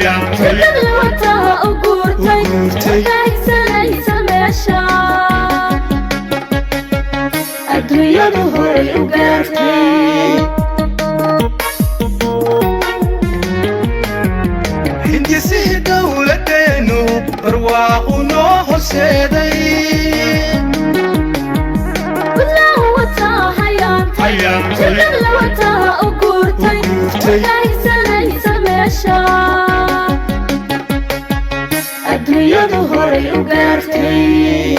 وتها أقورتي كايساني سماشا الدنيا ظهري وقارتي هندي سيه دولتينو برواقنا حسيدي بدلا وتها حياتي بدلا وتها أقورتي كايساني سماشا الدنيا ظهري وقارتي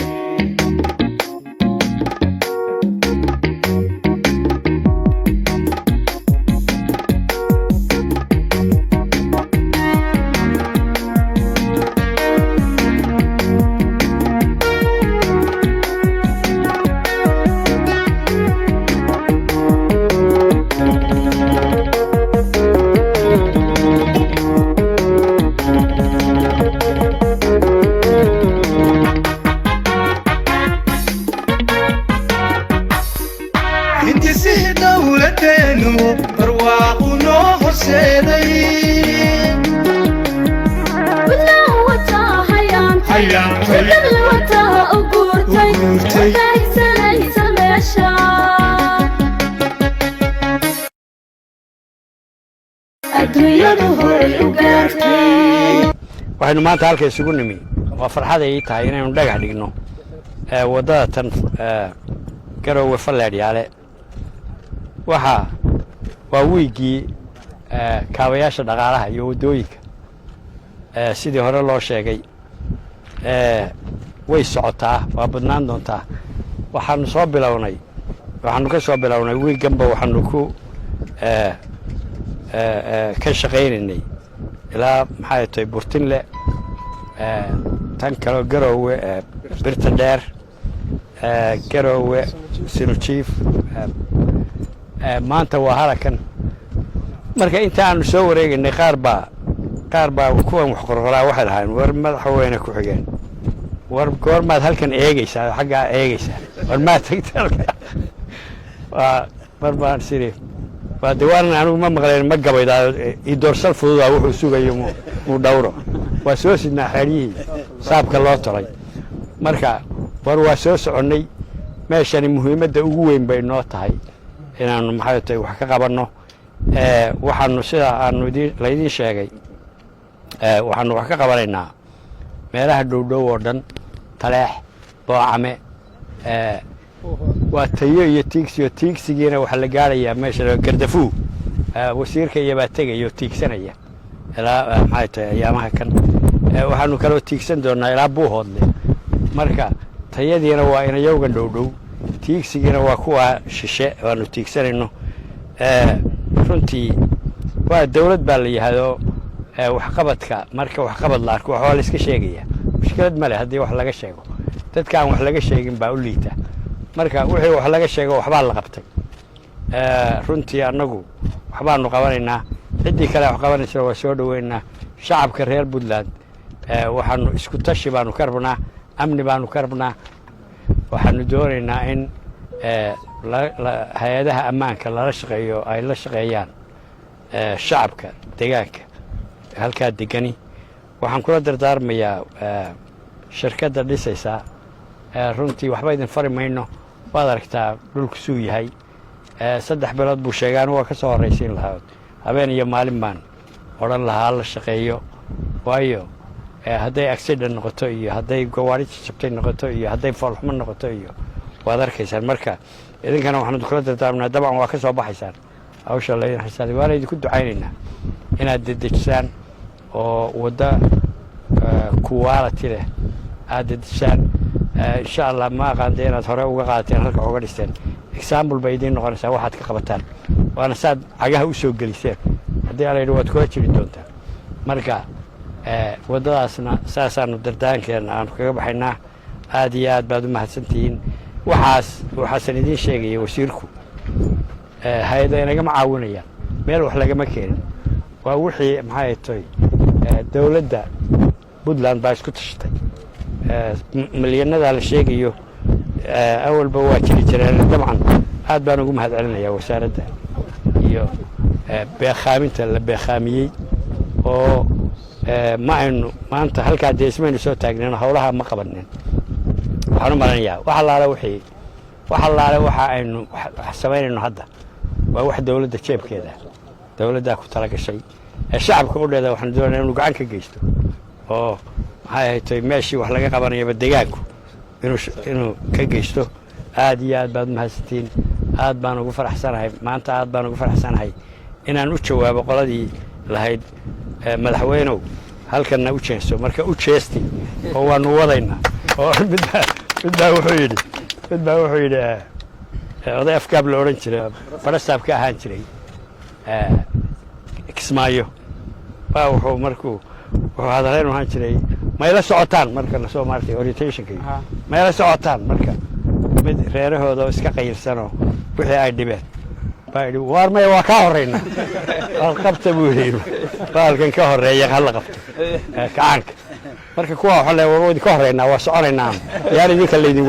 waxaynu maanta halka isugu nimi waa farxad ay tahay inaynu dhagax dhigno wadada tan Garowe Falleedyaale waxa waa wiigii kaabayaasha dhaqaalaha iyo wadooyinka sidii hore loo sheegay way socotaa waa badnaan doontaa waxaanu ka soo bilownay wiiganba waxaanu ku ka shaqaynaynay ilaa maxay tahay Puntland tan kale Garowe birta dheer Garowe Sinujiif maanta waa halakan marka inta aanu soo wareegnay qaar baa kuwan wax qorqoraa waxay lahayn war Madaxweyne-Ku-Xigeen war goormaad halkan eegaysaa xagga eegaysaa war ma tagtaa waa barbaan siri waa diwaan aanu ma maqleen ma gabaydaa idoorsal fududaa wuxuu sugayo mu dhawro waa soo sidnaa xariyi saabka loo tolay marka war waa soo soconay meeshani muhiimadda ugu weyn bay noo tahay inaanu maxay tahay wax ka qabanno waxaanu sida aanu idin sheegay waxaanu wax ka qabanaynaa meelaha dhowdhow oo dhan Taleex Boocame waa tayo iyo tiigsigiina waxa la gaarayaa meesha Gardafu wasiirka iyo baa tagayo tiigsanaya ilaa maxay tahay ayaamaha kan waxaanu kala tiigsan doonaa ilaa Buuhoodle marka tayadiina waa in ayaga dhowdhow tiigsigiina waa kuwa shishe waanu tiigsanayno runtii waa dawlad baa la yiraahdo wax qabadka marka wax qabad la arko waxa la iska sheegaya mushkilad ma leh hadii wax laga sheego dadka aan wax laga sheegin baa u liita marka wixii wax laga sheego waxba la qabtay runtii anagu waxbaanu qabanaynaa cidii kale wax qabanaysa waa soo dhaweynaa shacabka reer Puntland waxaanu isku tashi baanu ka rabnaa amni baanu ka rabnaa waxaanu doonaynaa in hay'adaha ammaanka la shaqeeyo ay la shaqeeyaan shacabka deegaanka halka degani waxaan kula dardaarmayaa shirkadda dhisaysa runtii waxba idin fari mayno waad aragtaa dhulku suu yahay 3 bilood buu sheegaan waa ka soo horeysiin lahaa habeen iyo maalin baan oran lahaa la shaqeeyo waayo hadday accident noqoto iyo hadday gawaari jabtay noqoto iyo hadday falxumo noqoto iyo waad arkaysaan marka idinkana waxaan kula dardaarnaa dabcan waa ka soo baxaysaan hawsha la xisaabi waan idinku ducaynaynaa inaad dedejisaan oo wada quality leh aad dedejisaan insha Allah ma aqaantay inaad hore uga qaateen halka uga dhisteen example bay idin noqonaysaa waxaad ka qabataan waana saad cagaha u soo geliseen haddii aan waad kula jiri doontaa marka wadadaasna saasaanu dardaankeena aan kaga baxaynaa aad iyo aad baad u mahadsantihiin waxaasan idin sheegay wasiirku hay'adaha inaga macaawinayaan meel wax lagama keenin waa wixii maxay tahay dawladda Puntland baa isku tashatay milyanada la sheegayo awalba waa jireen dabcan aad baan ugu mahadcelinayaa wasaaradda iyo beekhaaminta la beekhaamiyey oo ma aynu maanta halkaa dee ismaynu soo taagnin howlaha ma qabanin waxaan u malanayaa wax allaale waxa aynu samaynayno hadda waa wax dawladda jeebkeeda dawladdaa ku tala gashay shacabka u dheeda waxaan doonayaa inuu gacan ka geysto oo maxay ahayd meeshii wax laga qabanayaba deegaanku inuu ka geysto aad iyo aad baad mahadsantiin aad baan ugu faraxsanahay maanta aad baan ugu faraxsanahay inaan u jawaabo qoladii lahayd madaxweynow halkanna u jeenso marka u jeesti oo waanu wadaynaa oo midbaa wuxuu yidhi oday afgaab la odhan jiray barastaab ka ahaan jiray kismaayo baa wuxuu hadaleyn ahaan jiray mayla socotaan marka lasoo maartay orientationka mayla socotaan marka mid reerahooda oo iska qayirsanoo wixii ay dhibeen baa yidhi waar maya waa kaa horraynaa waad qabta buu yidhi baalkan ka horreeya hala qabto kacaanka marka kuwa waxa le waa idinka horraynaa waa soconaynaa yaan idinka laydin